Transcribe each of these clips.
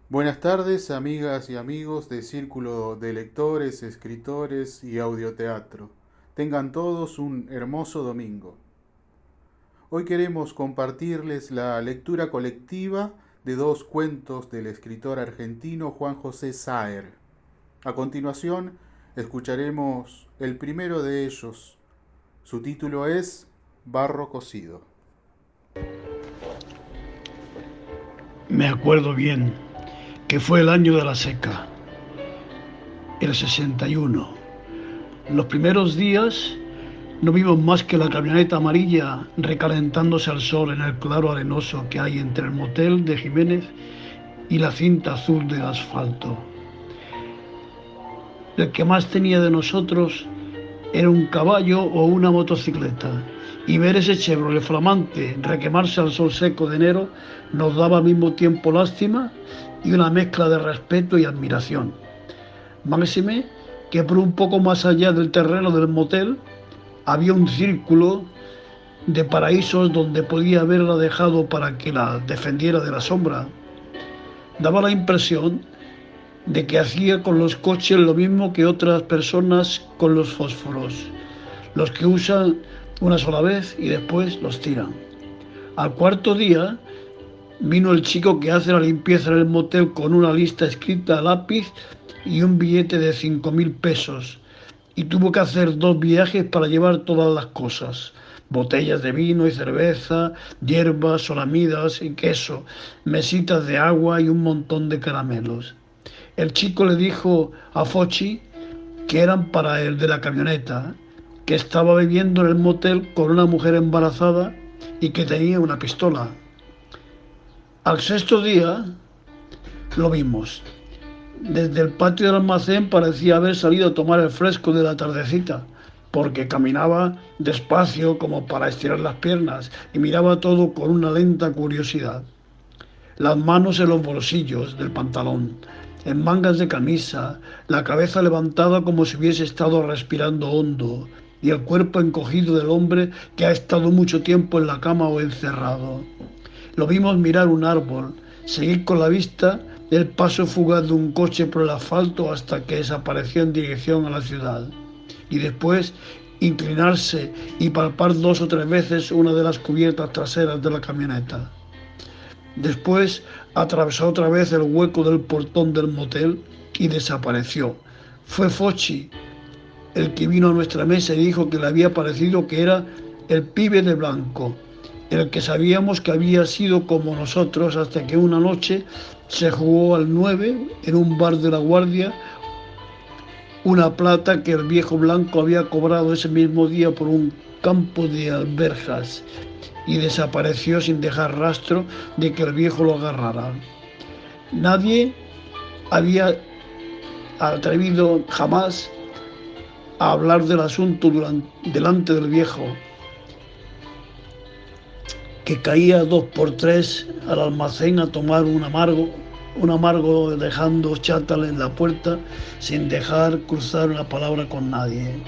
Buenas tardes, amigas y amigos de Círculo de Lectores, Escritores y Audioteatro. Tengan todos un hermoso domingo. Hoy queremos compartirles la lectura colectiva de dos cuentos del escritor argentino Juan José Saer. A continuación, escucharemos el primero de ellos. Su título es Barro cocido. Me acuerdo bien que fue el año de la seca, el 61. Los primeros días no vimos más que la camioneta amarilla recalentándose al sol en el claro arenoso que hay entre el motel de Jiménez y la cinta azul del asfalto. El que más tenía de nosotros era un caballo o una motocicleta, y ver ese Chevrolet flamante requemarse al sol seco de enero nos daba al mismo tiempo lástima y una mezcla de respeto y admiración. Máxime que por un poco más allá del terreno del motel había un círculo de paraísos donde podía haberla dejado para que la defendiera de la sombra. Daba la impresión de que hacía con los coches lo mismo que otras personas con los fósforos, los que usan una sola vez y después los tiran. Al cuarto día vino el chico que hace la limpieza en el motel con una lista escrita a lápiz y un billete de 5.000 pesos, y tuvo que hacer 2 viajes para llevar todas las cosas: botellas de vino y cerveza, hierbas, solamidas y queso, mesitas de agua y un montón de caramelos. El chico le dijo a Fochi que eran para el de la camioneta, que estaba bebiendo en el motel con una mujer embarazada y que tenía una pistola. Al sexto día lo vimos. Desde el patio del almacén parecía haber salido a tomar el fresco de la tardecita, porque caminaba despacio como para estirar las piernas y miraba todo con una lenta curiosidad. Las manos en los bolsillos del pantalón, en mangas de camisa, la cabeza levantada como si hubiese estado respirando hondo, y el cuerpo encogido del hombre que ha estado mucho tiempo en la cama o encerrado. Lo vimos mirar un árbol, seguir con la vista el paso fugaz de un coche por el asfalto hasta que desapareció en dirección a la ciudad, y después inclinarse y palpar 2 o 3 veces una de las cubiertas traseras de la camioneta. Después atravesó otra vez el hueco del portón del motel y desapareció. Fue Fochi el que vino a nuestra mesa y dijo que le había parecido que era el pibe de blanco, el que sabíamos que había sido como nosotros, hasta que una noche se jugó al 9 en un bar de La Guardia una plata que el viejo blanco había cobrado ese mismo día por un campo de alberjas, y desapareció sin dejar rastro de que el viejo lo agarrara. Nadie había atrevido jamás a hablar del asunto delante del viejo, que caía 2 por 3 al almacén a tomar un amargo dejando chátal en la puerta sin dejar cruzar una palabra con nadie.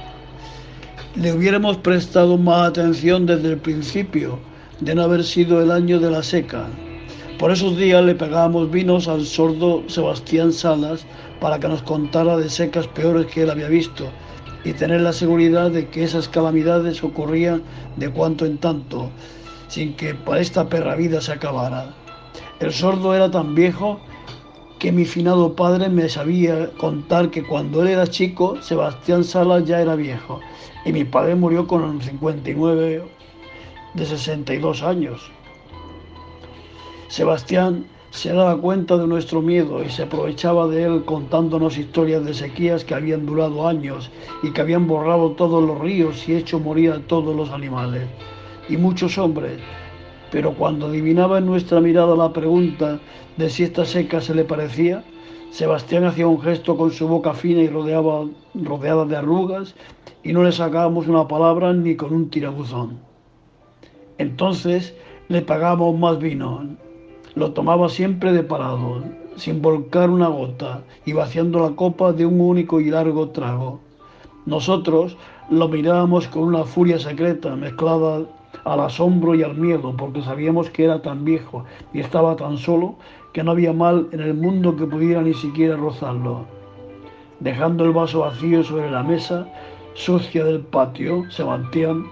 Le hubiéramos prestado más atención desde el principio, de no haber sido el año de la seca. Por esos días le pegábamos vinos al sordo Sebastián Salas para que nos contara de secas peores que él había visto, y tener la seguridad de que esas calamidades ocurrían de cuanto en tanto, sin que para esta perra vida se acabara. El sordo era tan viejo que mi finado padre me sabía contar que cuando él era chico, Sebastián Salas ya era viejo, y mi padre murió con 59 de 62 años. Sebastián se daba cuenta de nuestro miedo y se aprovechaba de él contándonos historias de sequías que habían durado años y que habían borrado todos los ríos y hecho morir a todos los animales y muchos hombres. Pero cuando adivinaba en nuestra mirada la pregunta de si esta seca se le parecía, Sebastián hacía un gesto con su boca fina y rodeada de arrugas, y no le sacábamos una palabra ni con un tirabuzón. Entonces le pagábamos más vino. Lo tomaba siempre de parado, sin volcar una gota, y vaciando la copa de un único y largo trago. Nosotros lo mirábamos con una furia secreta, mezclada al asombro y al miedo, porque sabíamos que era tan viejo y estaba tan solo, que no había mal en el mundo que pudiera ni siquiera rozarlo. Dejando el vaso vacío sobre la mesa sucia del patio, Sebastián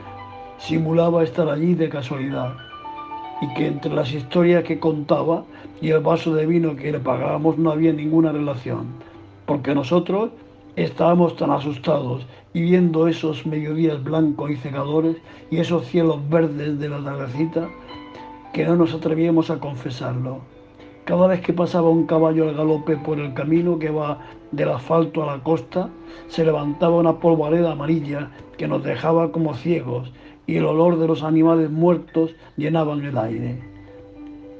simulaba estar allí de casualidad, y que entre las historias que contaba y el vaso de vino que le pagábamos no había ninguna relación, porque nosotros estábamos tan asustados y viendo esos mediodías blancos y cegadores y esos cielos verdes de la tardecita que no nos atrevíamos a confesarlo. Cada vez que pasaba un caballo al galope por el camino que va del asfalto a la costa, se levantaba una polvareda amarilla que nos dejaba como ciegos y el olor de los animales muertos llenaban el aire.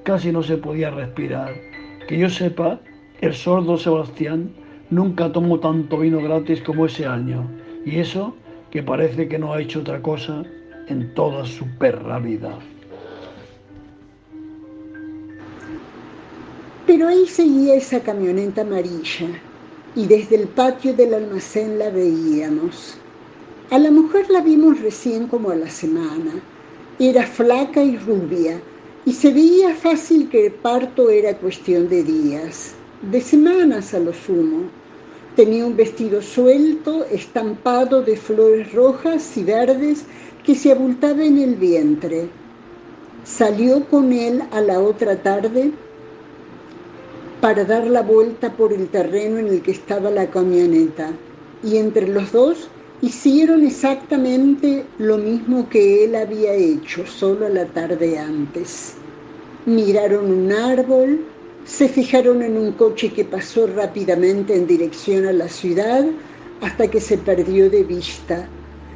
Casi no se podía respirar. Que yo sepa, el sordo Sebastián nunca tomó tanto vino gratis como ese año, y eso que parece que no ha hecho otra cosa en toda su perra vida. Pero ahí seguía esa camioneta amarilla, y desde el patio del almacén la veíamos. A la mujer la vimos recién como a la semana. Era flaca y rubia, y se veía fácil que el parto era cuestión de días, de semanas a lo sumo. Tenía un vestido suelto, estampado de flores rojas y verdes que se abultaba en el vientre. Salió con él a la otra tarde para dar la vuelta por el terreno en el que estaba la camioneta, y entre los dos hicieron exactamente lo mismo que él había hecho solo la tarde antes. Miraron un árbol, se fijaron en un coche que pasó rápidamente en dirección a la ciudad hasta que se perdió de vista.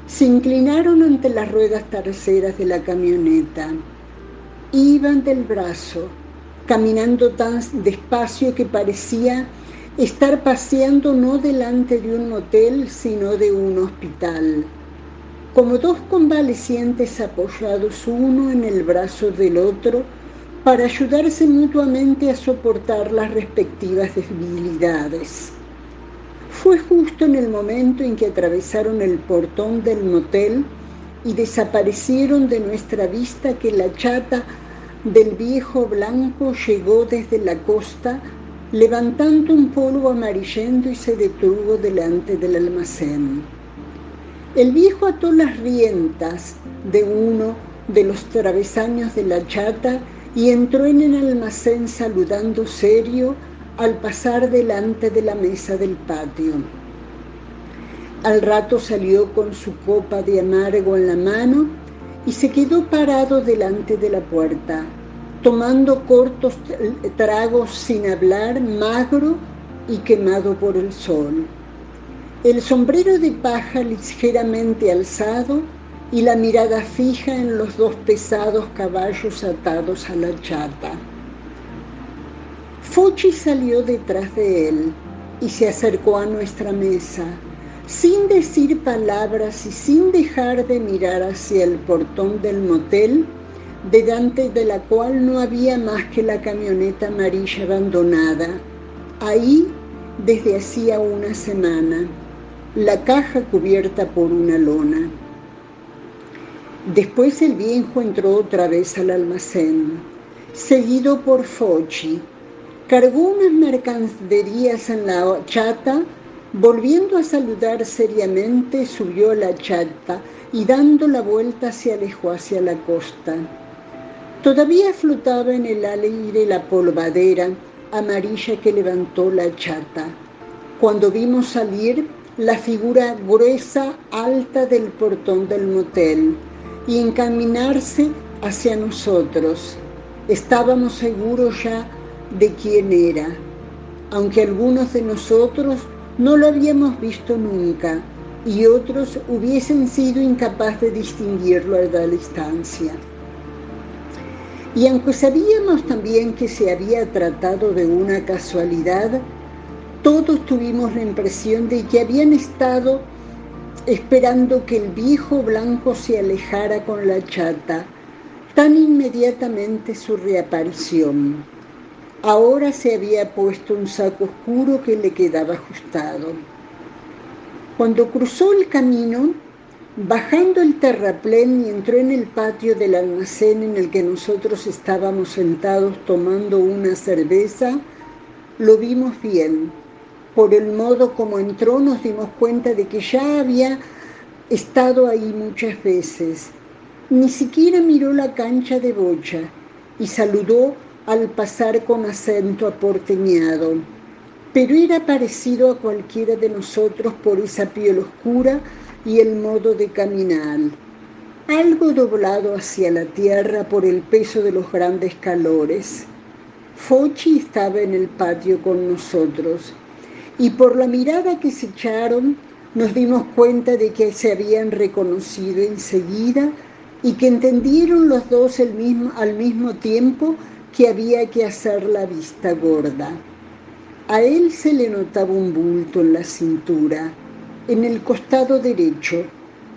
Se inclinaron ante las ruedas traseras de la camioneta. Iban del brazo, caminando tan despacio que parecía estar paseando no delante de un motel, sino de un hospital, como dos convalecientes apoyados uno en el brazo del otro para ayudarse mutuamente a soportar las respectivas debilidades. Fue justo en el momento en que atravesaron el portón del motel y desaparecieron de nuestra vista que la chata del viejo blanco llegó desde la costa, levantando un polvo amarillento, y se detuvo delante del almacén. El viejo ató las riendas de uno de los travesaños de la chata y entró en el almacén saludando serio al pasar delante de la mesa del patio. Al rato salió con su copa de amargo en la mano y se quedó parado delante de la puerta, tomando cortos tragos sin hablar, magro y quemado por el sol. El sombrero de paja ligeramente alzado y la mirada fija en los dos pesados caballos atados a la chata. Fochi salió detrás de él y se acercó a nuestra mesa, sin decir palabras y sin dejar de mirar hacia el portón del motel, delante de la cual no había más que la camioneta amarilla abandonada, ahí desde hacía una semana, la caja cubierta por una lona. Después el viejo entró otra vez al almacén, seguido por Fochi. Cargó unas mercaderías en la chata, volviendo a saludar seriamente, subió a la chata y dando la vuelta se alejó hacia la costa. Todavía flotaba en el aire la polvadera amarilla que levantó la chata, cuando vimos salir la figura gruesa, alta del portón del motel y encaminarse hacia nosotros. Estábamos seguros ya de quién era, aunque algunos de nosotros no lo habíamos visto nunca y otros hubiesen sido incapaces de distinguirlo a la distancia. Y aunque sabíamos también que se había tratado de una casualidad, todos tuvimos la impresión de que habían estado esperando que el viejo blanco se alejara con la chata, tan inmediatamente su reaparición. Ahora se había puesto un saco oscuro que le quedaba ajustado. Cuando cruzó el camino, Bajando el terraplén y entró en el patio del almacén en el que nosotros estábamos sentados tomando una cerveza, lo vimos bien. Por el modo como entró nos dimos cuenta de que ya había estado ahí muchas veces. Ni siquiera miró la cancha de bocha y saludó al pasar con acento aporteñado. Pero era parecido a cualquiera de nosotros por esa piel oscura y el modo de caminar, algo doblado hacia la tierra por el peso de los grandes calores. Fochi estaba en el patio con nosotros y por la mirada que se echaron nos dimos cuenta de que se habían reconocido enseguida y que entendieron los dos al mismo tiempo que había que hacer la vista gorda. A él se le notaba un bulto en la cintura, en el costado derecho.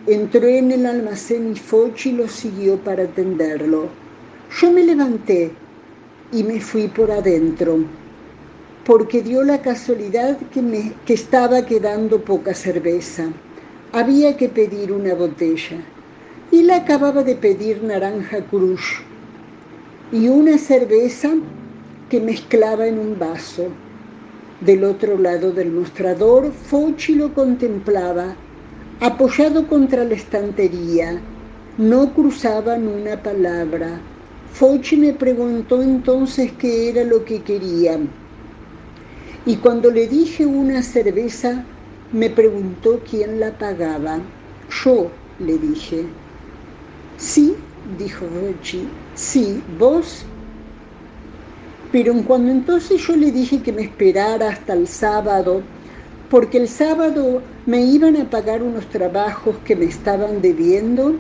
Entró en el almacén y Fochi lo siguió para atenderlo. Yo me levanté y me fui por adentro, porque dio la casualidad que estaba quedando poca cerveza. Había que pedir una botella. Y la acababa de pedir Naranja Cruz y una cerveza que mezclaba en un vaso. Del otro lado del mostrador, Fochi lo contemplaba, apoyado contra la estantería. No cruzaban una palabra. Fochi me preguntó entonces qué era lo que querían. Y cuando le dije una cerveza, me preguntó quién la pagaba. Yo, le dije. Sí, dijo Fochi. Sí, ¿vos? Pero cuando entonces yo le dije que me esperara hasta el sábado, porque el sábado me iban a pagar unos trabajos que me estaban debiendo,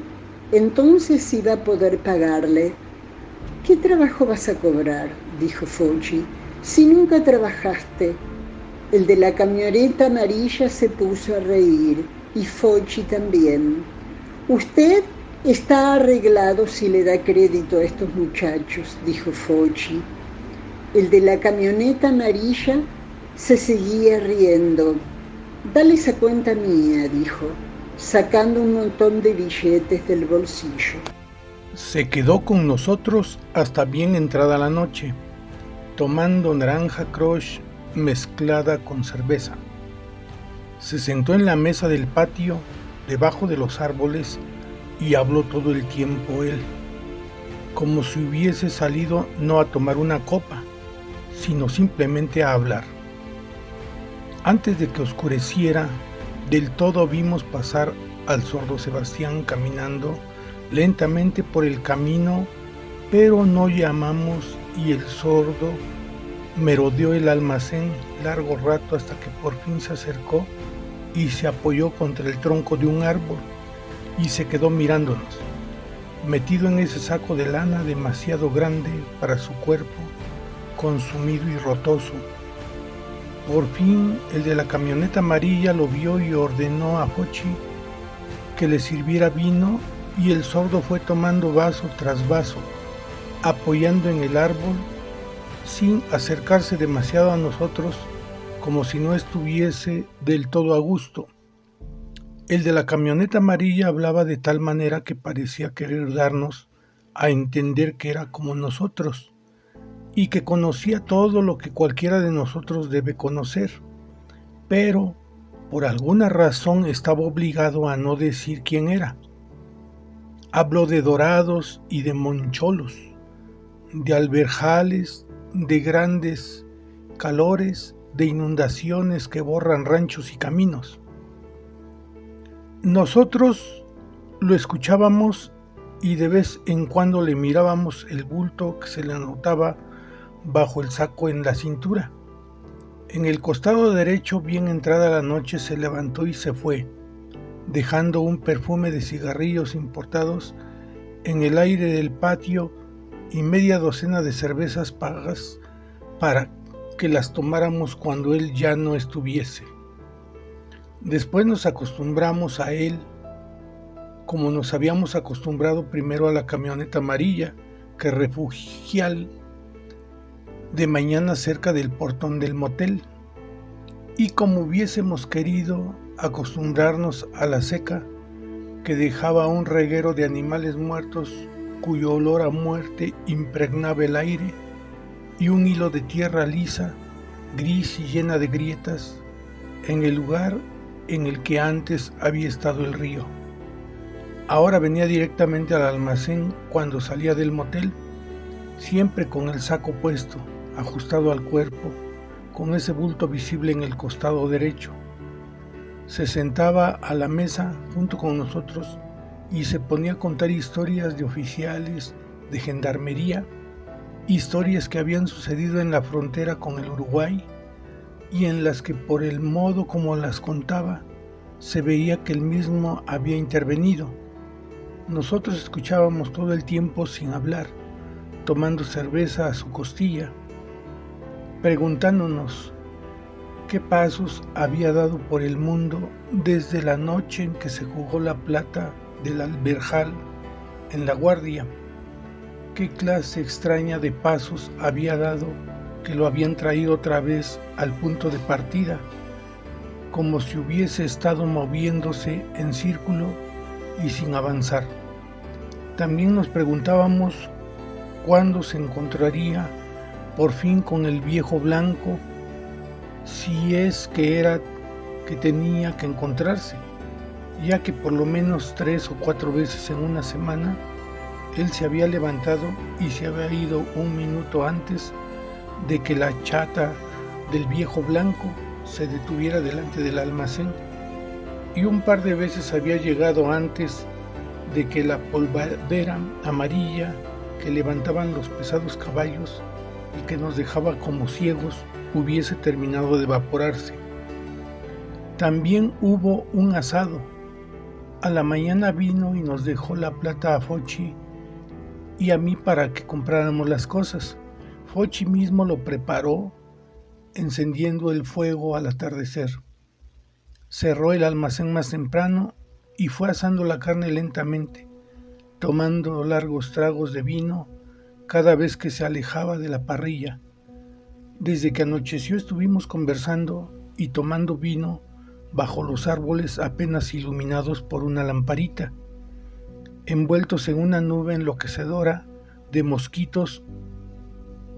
entonces iba a poder pagarle. ¿Qué trabajo vas a cobrar?, dijo Fochi, si nunca trabajaste. El de la camioneta amarilla se puso a reír, y Fochi también. Usted está arreglado si le da crédito a estos muchachos, dijo Fochi. El de la camioneta amarilla se seguía riendo. Dale esa cuenta mía, dijo, sacando un montón de billetes del bolsillo. Se quedó con nosotros hasta bien entrada la noche, tomando naranja crush mezclada con cerveza. Se sentó en la mesa del patio, debajo de los árboles, y habló todo el tiempo él, como si hubiese salido no a tomar una copa, sino simplemente a hablar. Antes de que oscureciera, del todo vimos pasar al sordo Sebastián caminando lentamente por el camino, pero no llamamos y el sordo merodeó el almacén largo rato hasta que por fin se acercó y se apoyó contra el tronco de un árbol y se quedó mirándonos, metido en ese saco de lana demasiado grande para su cuerpo, consumido y rotoso. Por fin el de la camioneta amarilla lo vio y ordenó a Fochi que le sirviera vino, y el sordo fue tomando vaso tras vaso, apoyando en el árbol, sin acercarse demasiado a nosotros, como si no estuviese del todo a gusto. El de la camioneta amarilla hablaba de tal manera que parecía querer darnos a entender que era como nosotros y que conocía todo lo que cualquiera de nosotros debe conocer, pero por alguna razón estaba obligado a no decir quién era. Habló de dorados y de moncholos, de alberjales, de grandes calores, de inundaciones que borran ranchos y caminos. Nosotros lo escuchábamos y de vez en cuando le mirábamos el bulto que se le notaba bajo el saco en la cintura. En el costado derecho, bien entrada la noche, se levantó y se fue, dejando un perfume de cigarrillos importados en el aire del patio y media docena de cervezas pagas para que las tomáramos cuando él ya no estuviese. Después nos acostumbramos a él, como nos habíamos acostumbrado primero a la camioneta amarilla que refugial de mañana cerca del portón del motel, y como hubiésemos querido acostumbrarnos a la seca que dejaba un reguero de animales muertos cuyo olor a muerte impregnaba el aire, y un hilo de tierra lisa, gris y llena de grietas, en el lugar en el que antes había estado el río. Ahora venía directamente al almacén cuando salía del motel, siempre con el saco puesto, ajustado al cuerpo, con ese bulto visible en el costado derecho. Se sentaba a la mesa junto con nosotros y se ponía a contar historias de oficiales, de gendarmería, historias que habían sucedido en la frontera con el Uruguay y en las que por el modo como las contaba se veía que él mismo había intervenido. Nosotros escuchábamos todo el tiempo sin hablar, tomando cerveza a su costilla, preguntándonos qué pasos había dado por el mundo desde la noche en que se jugó la plata del Alberjal en La Guardia. Qué clase extraña de pasos había dado que lo habían traído otra vez al punto de partida, como si hubiese estado moviéndose en círculo y sin avanzar. También nos preguntábamos cuándo se encontraría por fin con el viejo blanco, si es que era que tenía que encontrarse, ya que por lo menos 3 o 4 veces en una semana él se había levantado y se había ido un minuto antes de que la chata del viejo blanco se detuviera delante del almacén, y un par de veces había llegado antes de que la polvadera amarilla que levantaban los pesados caballos y que nos dejaba como ciegos hubiese terminado de evaporarse. También hubo un asado. A la mañana vino y nos dejó la plata a Fochi y a mí para que compráramos las cosas. Fochi mismo lo preparó, encendiendo el fuego al atardecer. Cerró el almacén más temprano y fue asando la carne lentamente, tomando largos tragos de vino cada vez que se alejaba de la parrilla. Desde que anocheció estuvimos conversando y tomando vino bajo los árboles apenas iluminados por una lamparita, envueltos en una nube enloquecedora de mosquitos,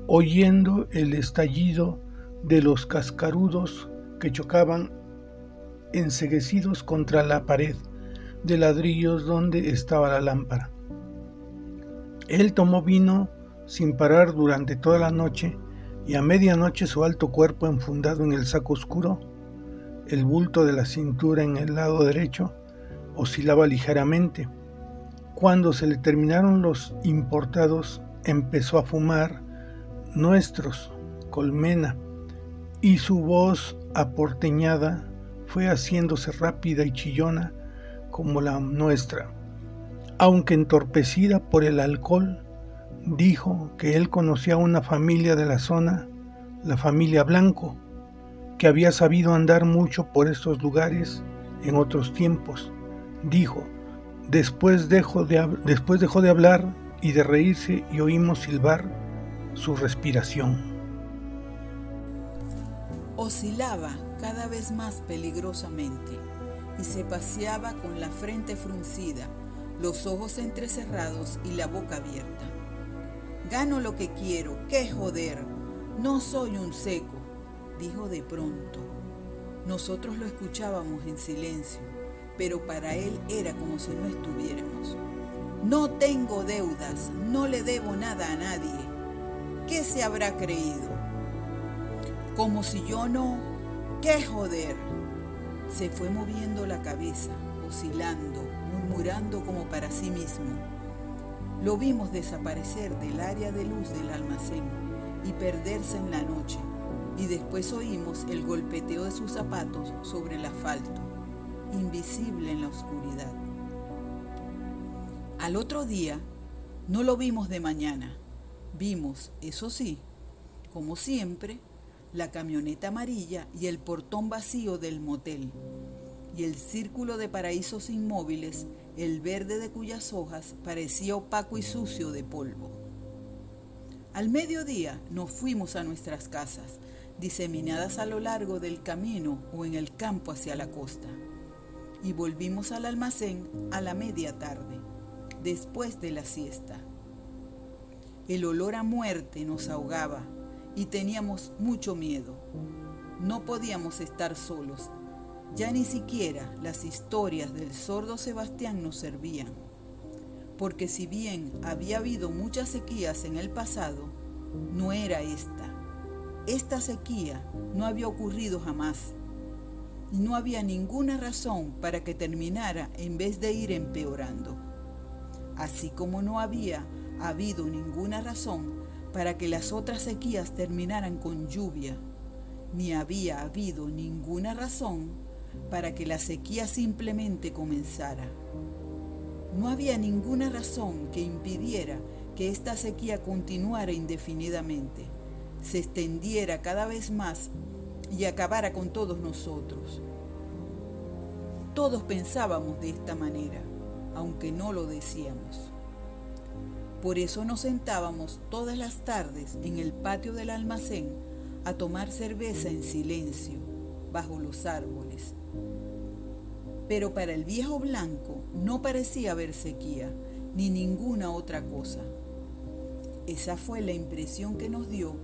oyendo el estallido de los cascarudos que chocaban enceguecidos contra la pared de ladrillos donde estaba la lámpara. Él tomó vino sin parar durante toda la noche, y a medianoche su alto cuerpo enfundado en el saco oscuro, el bulto de la cintura en el lado derecho, oscilaba ligeramente. Cuando se le terminaron los importados, empezó a fumar nuestros, colmena, y su voz aporteñada fue haciéndose rápida y chillona como la nuestra. Aunque entorpecida por el alcohol, dijo que él conocía a una familia de la zona, la familia Blanco, que había sabido andar mucho por estos lugares en otros tiempos. Dijo, después dejó de hablar y de reírse y oímos silbar su respiración. Oscilaba cada vez más peligrosamente y se paseaba con la frente fruncida, los ojos entrecerrados y la boca abierta. Gano lo que quiero, ¡qué joder! No soy un seco, dijo de pronto. Nosotros lo escuchábamos en silencio, pero para él era como si no estuviéramos. No tengo deudas, no le debo nada a nadie. ¿Qué se habrá creído? Como si yo no... ¡Qué joder! Se fue moviendo la cabeza, oscilando, murmurando como para sí mismo. Lo vimos desaparecer del área de luz del almacén y perderse en la noche, y después oímos el golpeteo de sus zapatos sobre el asfalto, invisible en la oscuridad. Al otro día, no lo vimos de mañana. Vimos, eso sí, como siempre, la camioneta amarilla y el portón vacío del motel, y el círculo de paraísos inmóviles, el verde de cuyas hojas parecía opaco y sucio de polvo. Al mediodía nos fuimos a nuestras casas, diseminadas a lo largo del camino o en el campo hacia la costa, y volvimos al almacén a la media tarde, después de la siesta. El olor a muerte nos ahogaba y teníamos mucho miedo. No podíamos estar solos. Ya ni siquiera las historias del sordo Sebastián nos servían, porque si bien había habido muchas sequías en el pasado, no era esta. Esta sequía no había ocurrido jamás, y no había ninguna razón para que terminara en vez de ir empeorando. Así como no había habido ninguna razón para que las otras sequías terminaran con lluvia, ni había habido ninguna razón para que la sequía simplemente comenzara. No había ninguna razón que impidiera que esta sequía continuara indefinidamente, se extendiera cada vez más y acabara con todos nosotros. Todos pensábamos de esta manera, aunque no lo decíamos. Por eso nos sentábamos todas las tardes en el patio del almacén a tomar cerveza en silencio, bajo los árboles. Pero para el viejo blanco no parecía haber sequía, ni ninguna otra cosa. Esa fue la impresión que nos dio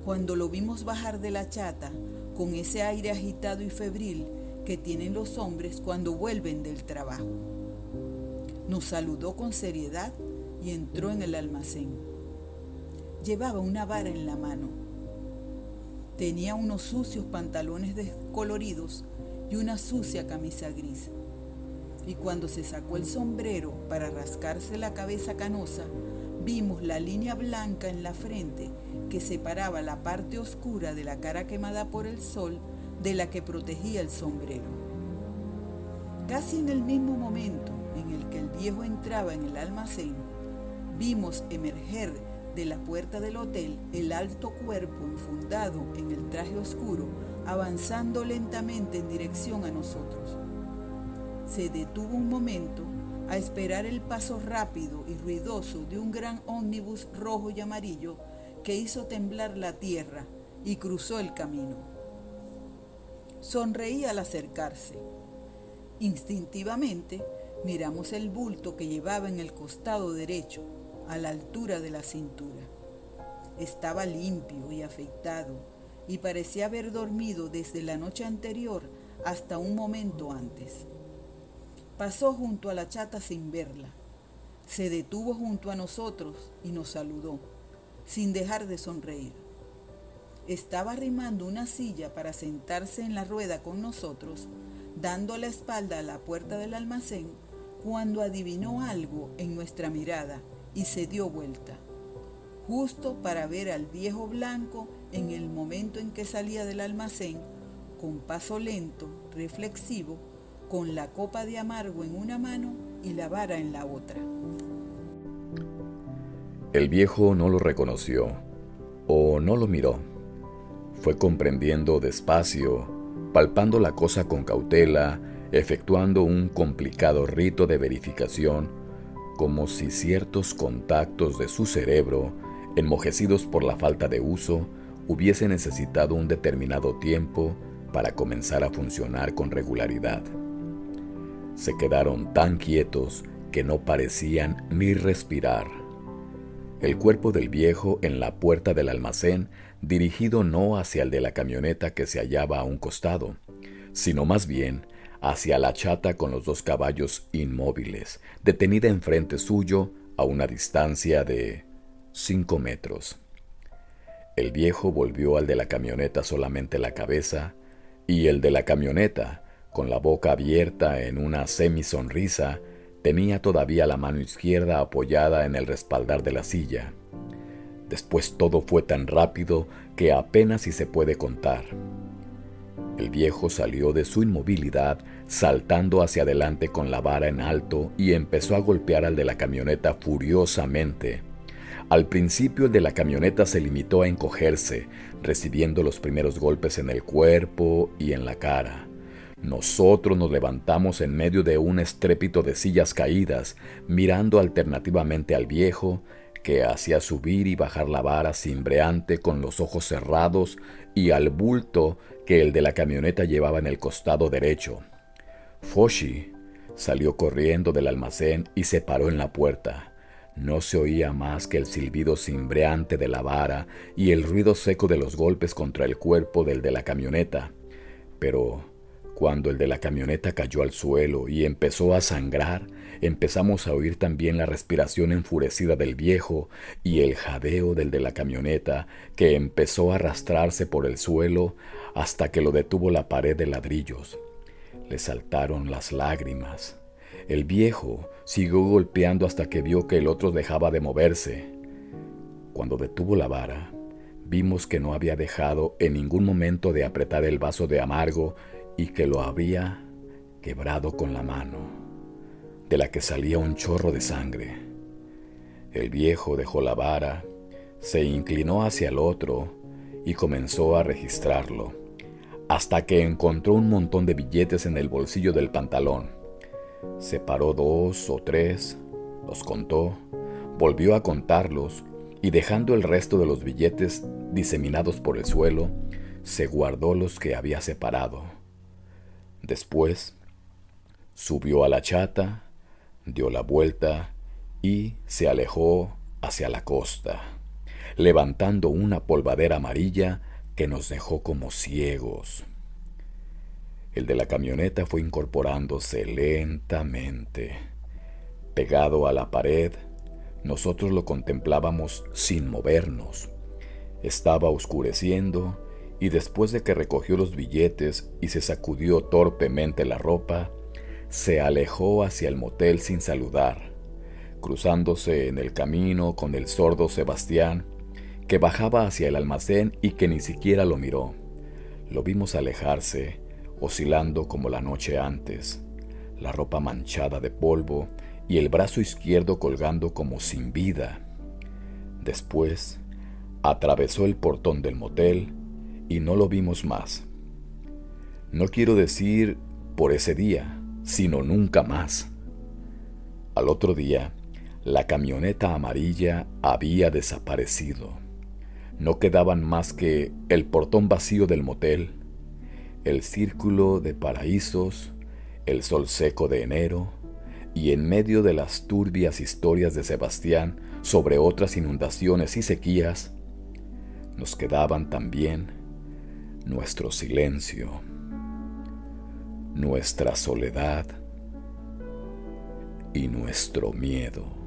cuando lo vimos bajar de la chata con ese aire agitado y febril que tienen los hombres cuando vuelven del trabajo. Nos saludó con seriedad y entró en el almacén. Llevaba una vara en la mano. Tenía unos sucios pantalones descoloridos y una sucia camisa gris. Y cuando se sacó el sombrero para rascarse la cabeza canosa, vimos la línea blanca en la frente que separaba la parte oscura de la cara quemada por el sol de la que protegía el sombrero. Casi en el mismo momento en el que el viejo entraba en el almacén, vimos emerger de la puerta del hotel el alto cuerpo enfundado en el traje oscuro, avanzando lentamente en dirección a nosotros. Se detuvo un momento a esperar el paso rápido y ruidoso de un gran ómnibus rojo y amarillo que hizo temblar la tierra y cruzó el camino. Sonreí al acercarse. Instintivamente miramos el bulto que llevaba en el costado derecho, a la altura de la cintura. Estaba limpio y afeitado y parecía haber dormido desde la noche anterior hasta un momento antes. Pasó junto a la chata sin verla. Se detuvo junto a nosotros y nos saludó, sin dejar de sonreír. Estaba arrimando una silla para sentarse en la rueda con nosotros, dando la espalda a la puerta del almacén, cuando adivinó algo en nuestra mirada y se dio vuelta, justo para ver al viejo blanco en el momento en que salía del almacén, con paso lento, reflexivo, con la copa de amargo en una mano y la vara en la otra. El viejo no lo reconoció, o no lo miró. Fue comprendiendo despacio, palpando la cosa con cautela, efectuando un complicado rito de verificación, como si ciertos contactos de su cerebro, enmojecidos por la falta de uso, hubiesen necesitado un determinado tiempo para comenzar a funcionar con regularidad. Se quedaron tan quietos que no parecían ni respirar. El cuerpo del viejo en la puerta del almacén, dirigido no hacia el de la camioneta que se hallaba a un costado, sino más bien hacia la chata con los 2 caballos inmóviles, detenida enfrente suyo a una distancia de 5 metros. El viejo volvió al de la camioneta solamente la cabeza, y el de la camioneta, con la boca abierta en una semisonrisa, tenía todavía la mano izquierda apoyada en el respaldar de la silla. Después todo fue tan rápido que apenas si se puede contar. El viejo salió de su inmovilidad saltando hacia adelante con la vara en alto y empezó a golpear al de la camioneta furiosamente. Al principio el de la camioneta se limitó a encogerse, recibiendo los primeros golpes en el cuerpo y en la cara. Nosotros nos levantamos en medio de un estrépito de sillas caídas, mirando alternativamente al viejo, que hacía subir y bajar la vara cimbreante con los ojos cerrados, y al bulto que el de la camioneta llevaba en el costado derecho. Foshi, Salió corriendo del almacén y se paró en la puerta. No se oía más que el silbido cimbreante de la vara y el ruido seco de los golpes contra el cuerpo del de la camioneta. Pero cuando el de la camioneta cayó al suelo y empezó a sangrar, empezamos a oír también la respiración enfurecida del viejo y el jadeo del de la camioneta, que empezó a arrastrarse por el suelo hasta que lo detuvo la pared de ladrillos. Le saltaron las lágrimas. El viejo siguió golpeando hasta que vio que el otro dejaba de moverse. Cuando detuvo la vara, vimos que no había dejado en ningún momento de apretar el vaso de amargo y que lo había quebrado con la mano, de la que salía un chorro de sangre. El viejo dejó la vara, se inclinó hacia el otro y comenzó a registrarlo, hasta que encontró un montón de billetes en el bolsillo del pantalón. Separó 2 o 3, los contó, volvió a contarlos y dejando el resto de los billetes diseminados por el suelo, se guardó los que había separado. Después, subió a la chata, dio la vuelta y se alejó hacia la costa, levantando una polvadera amarilla que nos dejó como ciegos. El de la camioneta fue incorporándose lentamente. Pegado a la pared, nosotros lo contemplábamos sin movernos. Estaba oscureciendo y después de que recogió los billetes y se sacudió torpemente la ropa, se alejó hacia el motel sin saludar, cruzándose en el camino con el sordo Sebastián, que bajaba hacia el almacén y que ni siquiera lo miró. Lo vimos alejarse, oscilando como la noche antes, la ropa manchada de polvo y el brazo izquierdo colgando como sin vida. Después, atravesó el portón del motel y no lo vimos más. No quiero decir por ese día, sino nunca más. Al otro día, la camioneta amarilla había desaparecido. No quedaban más que el portón vacío del motel, el círculo de paraísos, el sol seco de enero, y en medio de las turbias historias de Sebastián sobre otras inundaciones y sequías, nos quedaban también nuestro silencio, nuestra soledad y nuestro miedo.